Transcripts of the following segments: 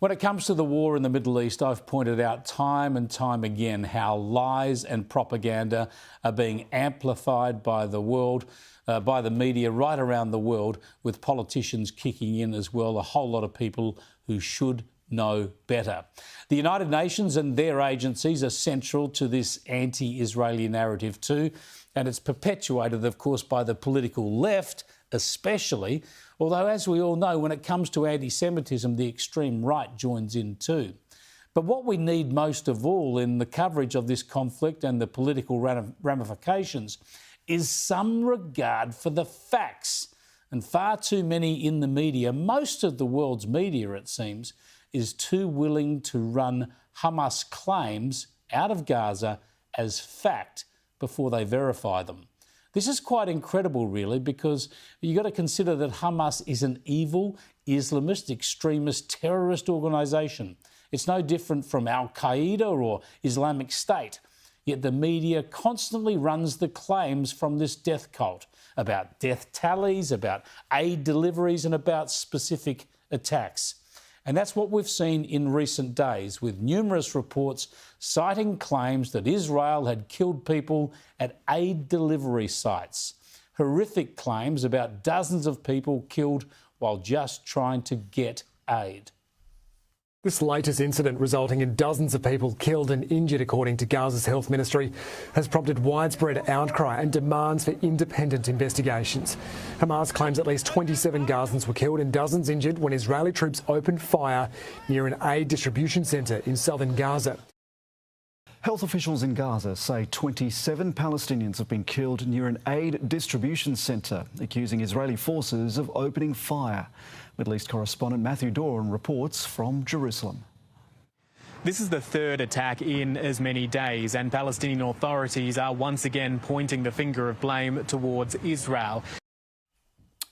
When it comes to the war in the Middle East, I've pointed out time and time again how lies and propaganda are being amplified by the world, by the media right around the world, with politicians kicking in as well, a whole lot of people who should know better. The United Nations and their agencies are central to this anti-Israeli narrative too, and it's perpetuated, of course, by the political left especially, although, as we all know, when it comes to anti-Semitism, the extreme right joins in too. But what we need most of all in the coverage of this conflict and the political ramifications is some regard for the facts. And far too many in the media, most of the world's media, it seems, is too willing to run Hamas claims out of Gaza as fact before they verify them. This is quite incredible, really, because you've got to consider that Hamas is an evil, Islamist, extremist, terrorist organisation. It's no different from Al-Qaeda or Islamic State. Yet the media constantly runs the claims from this death cult about death tallies, about aid deliveries and about specific attacks. And that's what we've seen in recent days, with numerous reports citing claims that Israel had killed people at aid delivery sites. Horrific claims about dozens of people killed while just trying to get aid. This latest incident, resulting in dozens of people killed and injured, according to Gaza's health ministry, has prompted widespread outcry and demands for independent investigations. Hamas claims at least 27 Gazans were killed and dozens injured when Israeli troops opened fire near an aid distribution centre in southern Gaza. Health officials in Gaza say 27 Palestinians have been killed near an aid distribution centre, accusing Israeli forces of opening fire. Middle East correspondent Matthew Doran reports from Jerusalem. This is the third attack in as many days, and Palestinian authorities are once again pointing the finger of blame towards Israel.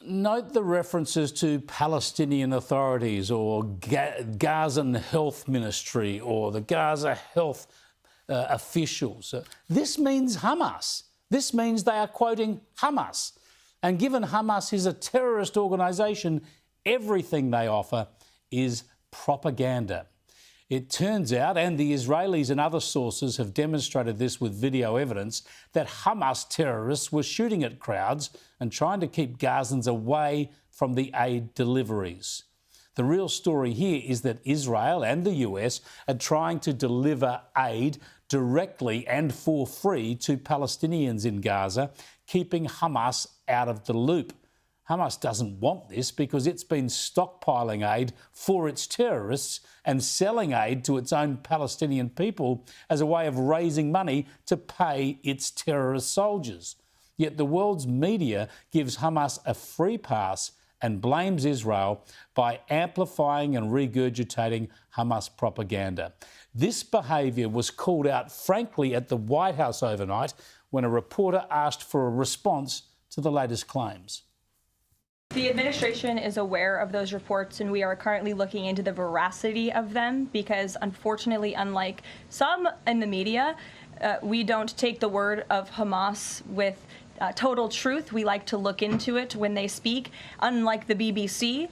Note the references to Palestinian authorities or Gazan Health Ministry or the Gaza Health officials. This means Hamas. This means they are quoting Hamas. And given Hamas is a terrorist organisation, everything they offer is propaganda. It turns out, and the Israelis and other sources have demonstrated this with video evidence, that Hamas terrorists were shooting at crowds and trying to keep Gazans away from the aid deliveries. The real story here is that Israel and the US are trying to deliver aid directly and for free to Palestinians in Gaza, keeping Hamas out of the loop. Hamas doesn't want this because it's been stockpiling aid for its terrorists and selling aid to its own Palestinian people as a way of raising money to pay its terrorist soldiers. Yet the world's media gives Hamas a free pass and blames Israel by amplifying and regurgitating Hamas propaganda. This behaviour was called out frankly at the White House overnight when a reporter asked for a response to the latest claims. The administration is aware of those reports, and we are currently looking into the veracity of them because, unfortunately, unlike some in the media, we don't take the word of Hamas with total truth. We like to look into it when they speak, unlike the BBC,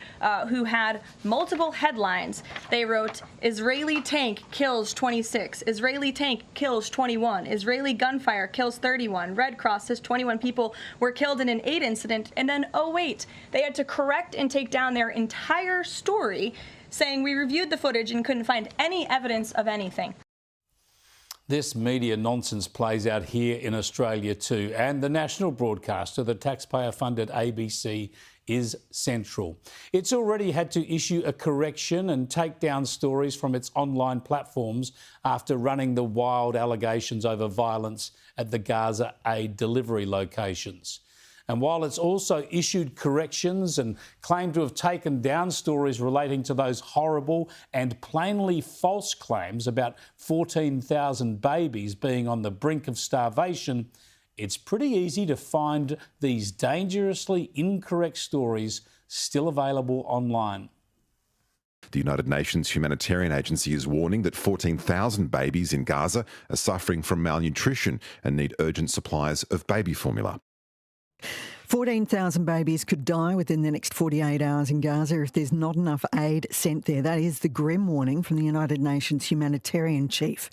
who had multiple headlines. They wrote, Israeli tank kills 26, Israeli tank kills 21, Israeli gunfire kills 31, Red Cross says 21 people were killed in an aid incident, and then, oh wait, they had to correct and take down their entire story, saying we reviewed the footage and couldn't find any evidence of anything. This media nonsense plays out here in Australia too, and the national broadcaster, the taxpayer-funded ABC, is central. It's already had to issue a correction and take down stories from its online platforms after running the wild allegations over violence at the Gaza aid delivery locations. And while it's also issued corrections and claimed to have taken down stories relating to those horrible and plainly false claims about 14,000 babies being on the brink of starvation, it's pretty easy to find these dangerously incorrect stories still available online. The United Nations Humanitarian Agency is warning that 14,000 babies in Gaza are suffering from malnutrition and need urgent supplies of baby formula. 14,000 babies could die within the next 48 hours in Gaza if there's not enough aid sent there. That is the grim warning from the United Nations humanitarian chief.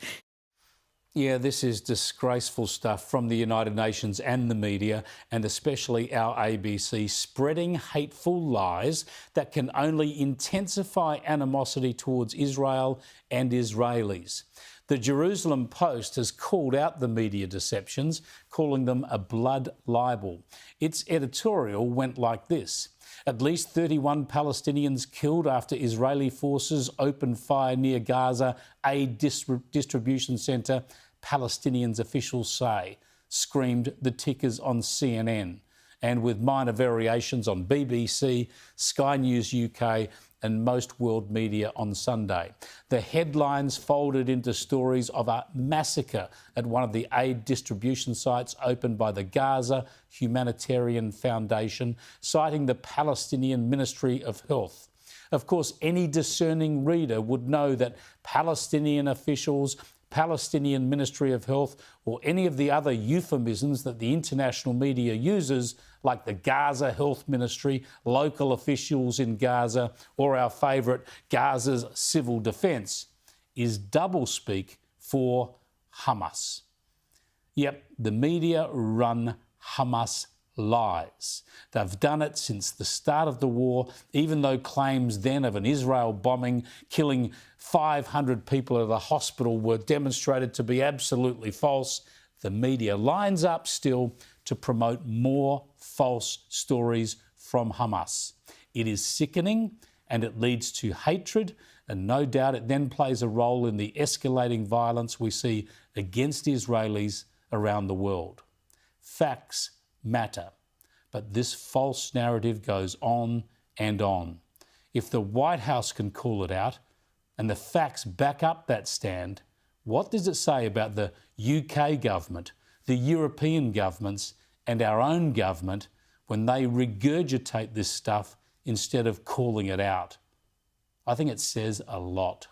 Yeah, this is disgraceful stuff from the United Nations and the media, and especially our ABC, spreading hateful lies that can only intensify animosity towards Israel and Israelis. The Jerusalem Post has called out the media deceptions, calling them a blood libel. Its editorial went like this: at least 31 Palestinians killed after Israeli forces opened fire near Gaza aid distribution centre, Palestinians officials say, screamed the tickers on CNN, and with minor variations on BBC, Sky News UK and most world media on Sunday. The headlines folded into stories of a massacre at one of the aid distribution sites opened by the Gaza Humanitarian Foundation, citing the Palestinian Ministry of Health. Of course, any discerning reader would know that Palestinian officials, Palestinian Ministry of Health, or any of the other euphemisms that the international media uses, like the Gaza Health Ministry, local officials in Gaza, or our favourite, Gaza's Civil Defence, is doublespeak for Hamas. Yep, the media run Hamas lies. They've done it since the start of the war, even though claims then of an Israel bombing killing 500 people at a hospital were demonstrated to be absolutely false. The media lines up still to promote more false stories from Hamas. It is sickening and it leads to hatred, and no doubt it then plays a role in the escalating violence we see against Israelis around the world. Facts matter, but this false narrative goes on and on. If the White House can call it out and the facts back up that stand, what does it say about the UK government, the European governments and our own government when they regurgitate this stuff instead of calling it out? I think it says a lot.